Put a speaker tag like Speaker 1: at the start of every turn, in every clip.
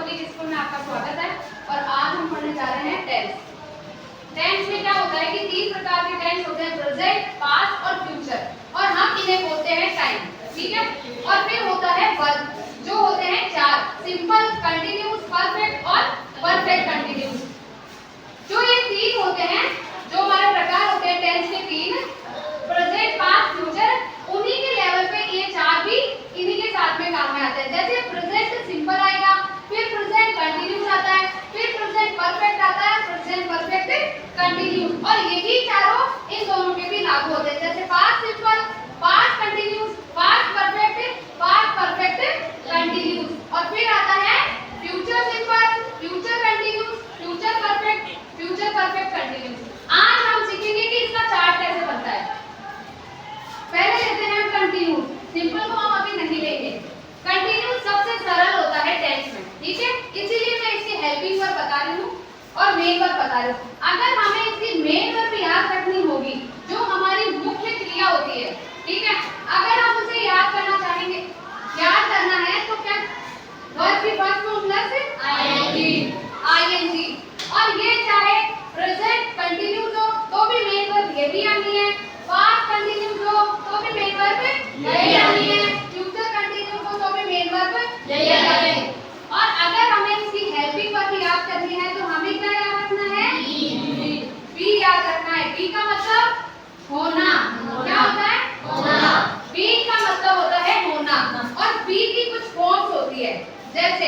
Speaker 1: Public school में आपका स्वागत है। और आज हम पढ़ने जा रहे हैं टेंस। टेंस में क्या होता है कि 3 प्रकार के टेंस होते हैं, प्रेजेंट, पास्ट और फ्यूचर, और हम इन्हें बोलते हैं टाइम, ठीक है। और फिर होता है वर्ब, जो होते हैं 4, सिंपल, कंटीन्यूअस, परफेक्ट और परफेक्ट कंटीन्यूअस। जो ये 3 होते हैं, जो हमारे प्रकार होते हैं टेंस के 3, प्रेजेंट, पास्ट, फ्यूचर, उन्हीं के लेवल पे ये 4 भी इन्हीं के साथ में काम में आते हैं। जैसे प्रेजेंट सिंपल आएगा, फिर प्रेजेंट कंटीन्यूअस आता है, फिर प्रेजेंट परफेक्ट आता है, प्रेजेंट परफेक्ट कंटीन्यूअस, और यही चारों इन दोनों के भी लागू होते हैं। जैसे past simple, past continuous, past perfect, past perfect continuous, और फिर आता है future simple, future continuous, future perfect, future perfect continuous. आज हम सीखेंगे कि इसका चार्ट कैसे बनता है। पहले लेते हैं कंटीन्यूअस, सिंपल को हम अभी नहीं लेंगे। कंटीन्यूअस सबसे सरल होता है टेंस में, ठीक है, इसीलिए मैं इसकी हेल्पिंग वर्ब बता रही हूँ और मेन वर्ब बता रही हूँ। अगर हमें इसकी मेन वर्ब याद रखनी होगी, जो हमारी मुख्य क्रिया होती है, ठीक है, अगर हम उसे याद करना चाहेंगे, याद करना है तो क्या, वर्ब की फर्स्ट फॉर्म प्लस आईएनजी, और ये चाहे प्रेजेंट कंटीन्यूअस हो तो भी मेन वर्ब ये भी आनी है, पास्ट कंटीन्यूअस हो तो भी मेन वर्ब यही आनी है, फ्यूचर कंटीन्यूअस हो तो भी मेन वर्ब यही आनी है। और अगर हमें इसकी हेल्पिंग वर्ब याद करनी है तो हमें क्या याद रखना है, बी याद रखना है। बी का मतलब होना, क्या होता है, होना। बी का मतलब होता है होना, और बी की कुछ फॉर्म्स होती है, जैसे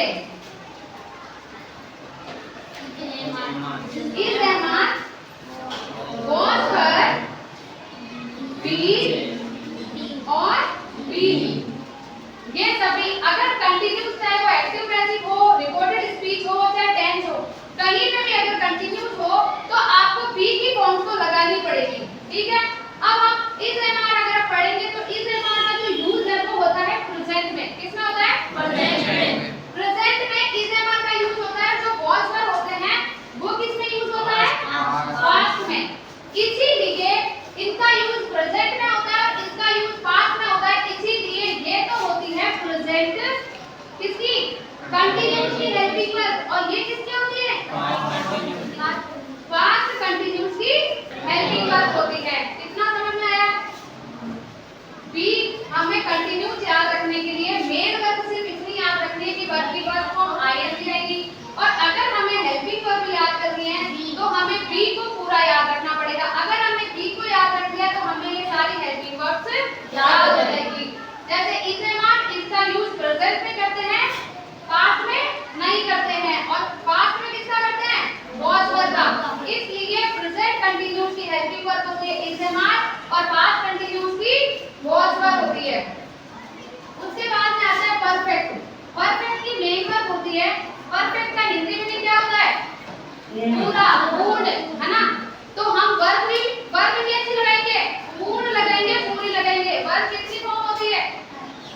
Speaker 1: is Rahman, was her, be और be, ये सभी अगर कंटिन्यूअस चाहे वो एक्टिव पैसिव हो, रिकॉर्डेड स्पीच हो, चाहे टेंस हो, कहीं पे भी अगर कंटिन्यूअस हो तो आपको be की फॉर्म तो लगानी पड़ेगी, ठीक है। अब हम इज रहमान अगर पढ़ेंगे तो इज रहमान का जो यूज है वो होता है प्रेजेंट में। किसमें होता है, प्रेजेंट में। प्रेजेंट में इज रहमान का यूज होता है, जो was her होते हैं वो किसमें यूज होता है, पास्ट में। इसीलिए इनका यूज प्रेजेंट में होता है और इसका यूज पास्ट में होता है। इसीलिए ये तो होती है प्रेजेंट किसकी, कंटीन्यूअस की हेल्पिंग वर्ब, और ये किसकी होती है, पास्ट कंटीन्यूअस की हेल्पिंग वर्ब होती है। कितना समझ में आया। बी हमें कंटीन्यूअस याद रखने के लिए मेन वर्ब सिर्फ इतनी याद रखनी है कि वर्ब की फर्स्ट फॉर्म आईएनजी आएगी, और अगर हमें हेल्पिंग वर्ब याद करनी है तो हमें बी को पूरा याद रखना पड़ेगा। अगर हमने बी को याद रख लिया तो हमें ये सारी हेल्पिंग वर्ब्स याद हो जाएगी। जैसे इज रहमान, इसका यूज प्रेजेंट में करते हैं, पास्ट में नहीं करते हैं, और पास्ट में किसका करते हैं, was her का। इसलिए प्रेजेंट कंटीन्यूअस की हेल्पिंग वर्ब होती है इज रहमान, और पास्ट कंटीन्यूअस की was her होती है। उसके बाद में आता है परफेक्ट। परफेक्ट की मेन वर्ब होती है, परफेक्ट का हिंदी में क्या होता है, पूरा, पूर्ण, है ना। तो हम वर्ब कैसे लगाएंगे, पूर्ण लगाएंगे, पूरी लगाएंगे। वर्ब कितनी फॉर्म होती है,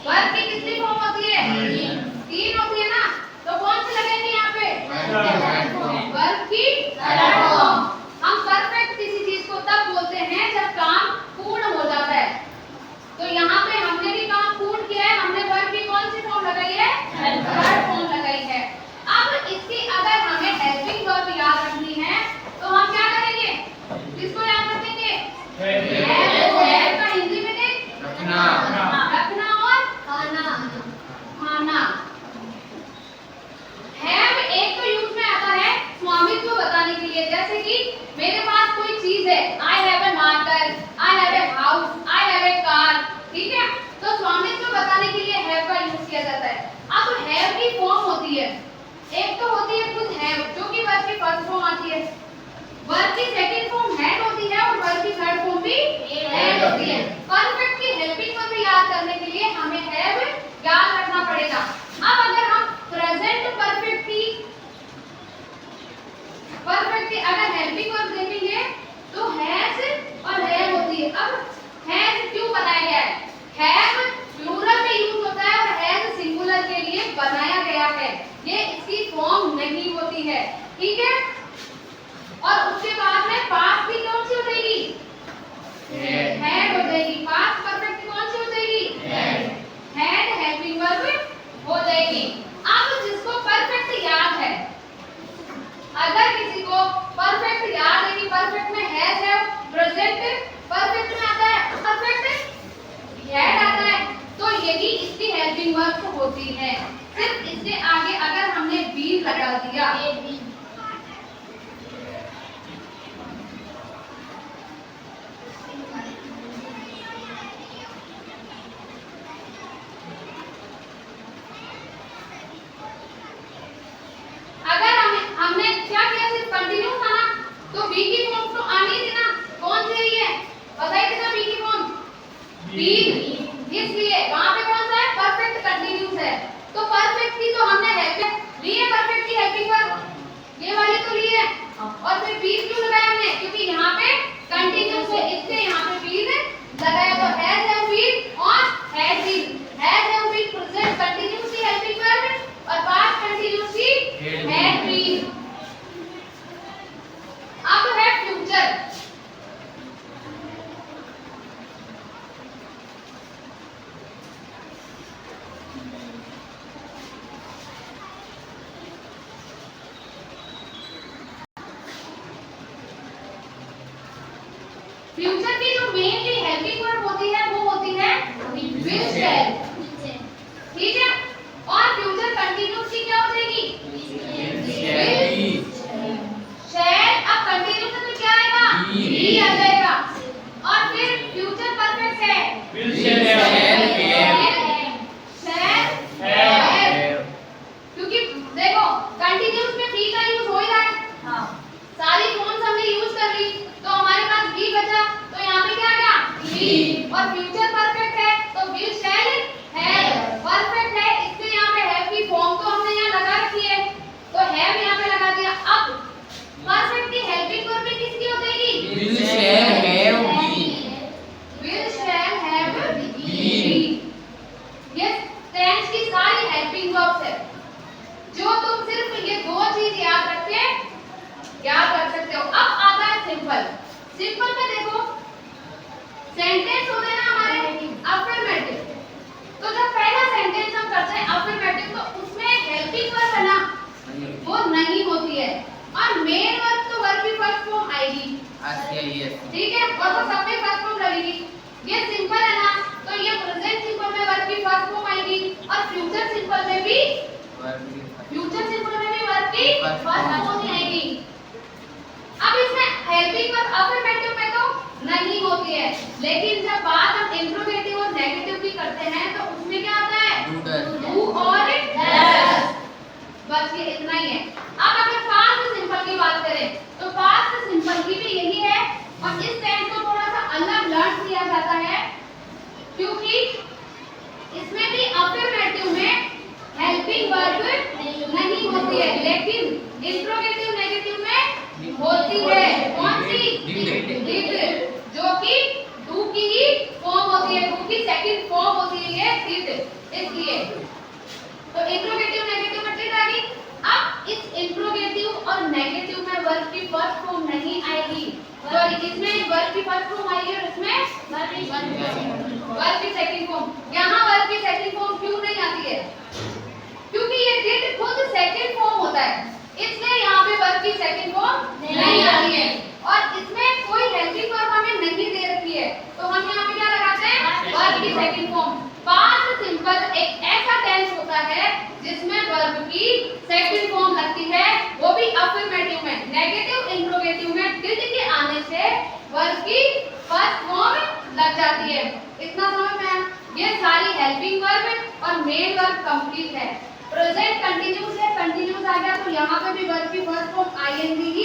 Speaker 1: वर्ब की कितनी फॉर्म होती है, 3 होती है ना। तो कौन सी लगेंगे यहाँ पे, वर्ब की थर्ड फॉर्म। हम परफेक्ट किसी चीज को तब बोलते हैं जब काम पूर्ण हो जाता है। तो यहाँ पे हमने भी काम पूर्ण किया है, हमने वर्ब की कौन सी फॉर्म लगाई है, थर्ड फॉर्म लगाई है। अब इसकी अगर हमें हेल्पिंग वर्ब याद रखनी है तो हम क्या करेंगे, किसको याद रखेंगे, हैव का हिंदी में रखना और खाना। हैव एक तो यूज में आता है स्वामित्व बताने के लिए, जैसे कि मेरे पास कोई चीज है, I have a marker, I have a house, I have a car, ठीक है। तो स्वामित्व बताने के लिए हैव का यूज किया जाता है। अब हैव की फॉर्म होती है, एक तो होती है खुद हैव, जो कि वर्ब की फर्स्ट फॉर्म आती है, वर्ब की सेकंड फॉर्म हैड होती है, और वर्ब की थर्ड फॉर्म भी हैड होती है। परफेक्ट की हेल्पिंग वर्ब याद करने के लिए हमें हैव याद रखना पड़ेगा। अब अगर हम प्रेजेंट परफेक्ट की अगर हेल्पिंग वर्ब देखेंगे तो हैज और हैव होती है। अब हैज क्यों बनाया गया है, हैव प्लूरल में यूज होता है और हैज सिंगुलर के लिए बनाया गया है, ये इसकी फॉर्म नहीं होती है, ठीक है। और उसके बाद में पास्ट की कौन सी हो जाएगी, हैड हो जाएगी। पास्ट परफेक्ट की कौन सी हो जाएगी, हैड हेल्पिंग वर्ब हो जाएगी। अब जिसको परफेक्ट याद सिर्फ इसके आगे अगर हमने बी लगा दिया हमने क्या किया, सिर्फ कंटिन्यू था ना, तो बी की फॉर्म तो आनी थी ना, कौन सी रही है बताइए कितना बी की फॉर्म बी, इसलिए वहां पे कौन सा है परफेक्ट कंटिन्यूस है, तो परफेक्ट की तो हमने हेल्पिंग ली है, परफेक्ट की हेल्पिंग वर्ब ये वाली तो ली है, और फिर बी क्यों लगाया हमने, क्योंकि यहाँ पे कंटिन्यूस है इसलिए यहाँ पे बी लगाया, तो हैज हैव बीन और had been, has have been present continuous की हेल्पिंग वर्ब और पास्ट कंटिन्यूस की हैड बीन। अब है फ्यूचर, फ्यूचर की जो मेनली हेल्पिंग वर्ब होती है वो होती है विल शैल, ठीक है, और फ्यूचर कंटिन्यूस की क्या हो जाएगी विल शैल, अब कंटिन्यूस में क्या आएगा बी आ जाएगा, और फिर फ्यूचर परफेक्ट है
Speaker 2: विल शैल हैव,
Speaker 1: क्योंकि देखो कंटिन्यूस में बी का यूज हो ही रहा है, हां सारी फॉर्म्स हमने यूज कर ली तो हमारे पास बी बचा, तो यहाँ पे क्या आ गया बी, और फ्यूचर परफेक्ट है तो विल शैल हैव, परफेक्ट है इसलिए यहाँ पे हैव की फॉर्म तो हमने यहाँ लगा रखी है, तो हैव यहाँ पे लगा दिया। अब परफेक्ट की हेल्पिंग वर्ब में किसकी हो जाएगी
Speaker 2: will shall have be,
Speaker 1: will shall have be, ये टेंस की सारी हेल्पिंग वर्ब्स है, जो तुम सिर्फ ये दो चीज याद रख कर सकते हो। अब आता है सिंपल, सिंपल में देखो सेंटेंस होते हैं ना हमारे अफर्मेटिव, तो जब पहला सेंटेंस हम करते हैं अफर्मेटिव तो उसमें हेल्पिंग वर्ब है ना वो नहीं होती है, और मेन वर्ब तो वर्ब की फर्स्ट फॉर्म आएगी, ठीक है, और वो सब में फर्स्ट फॉर्म लगेगी, ये सिंपल है ना तो ये प्रेजेंट सिंपल में वर्ब की फर्स्ट फॉर्म आएगी, और फ्यूचर सिंपल में भी वर्ब की फर्स्ट फॉर्म आएगी। अब इसमें हेल्पिंग वर्ब अफर्मेटिव में तो नहीं होती है, लेकिन जब बात हम इंट्रोगेटिव और नेगेटिव की करते हैं तो उसमें क्या आता है डू और डज, बस ये इतना ही है। अब अगर पास्ट सिंपल की बात करें तो पास्ट सिंपल की भी यही है, और इस टेंस को थोड़ा सा अलग लर्न किया जाता है क्योंकि इसमें भी अफर्मेटिव में हेल्पिंग वर्ब नहीं होती है, लेकिन इंट्रोगेटिव नेगेटिव में होती है, कौन सी डिड, जो कि डू की ही फॉर्म होती है, डू की सेकंड फॉर्म होती है ये डिड, इसलिए तो इंट्रोगेटिव नेगेटिव में डिड आ गई। अब इस इंट्रोगेटिव और नेगेटिव में वर्ब की फर्स्ट फॉर्म नहीं आएगी, सॉरी इसमें वर्ब की फर्स्ट फॉर्म आएगी और इसमें वर्ब की सेकंड फॉर्म, यहाँ वर्ब की सेकंड फॉर्म क्यों नहीं आती है, क्योंकि ये डिड खुद सेकंड फॉर्म होता है, इसलिए यहाँ पे वर्ब की सेकंड फॉर्म नहीं आती है, और इसमें कोई हेल्पिंग वर्ब हमें नहीं दे रखी है, तो हम यहाँ पे क्या लगाते हैं वर्ब की सेकंड फॉर्म। पास्ट सिंपल एक ऐसा टेंस होता है जिसमें वर्ब की सेकंड फॉर्म लगती है, वो भी अफर्मेटिव में, नेगेटिव इंट्रोगेटिव में डिड के आने से वर्ब की फर्स्ट फॉर्म लग जाती है, इतना समझ में आया, ये सारी हेल्पिंग वर्ब और मेन वर्ब कंप्लीट है। प्रेजेंट कंटिन्यूस है, कंटिन्यूस आ गया तो यहाँ पे भी वर्ब की फर्स्ट फॉर्म आईएनजी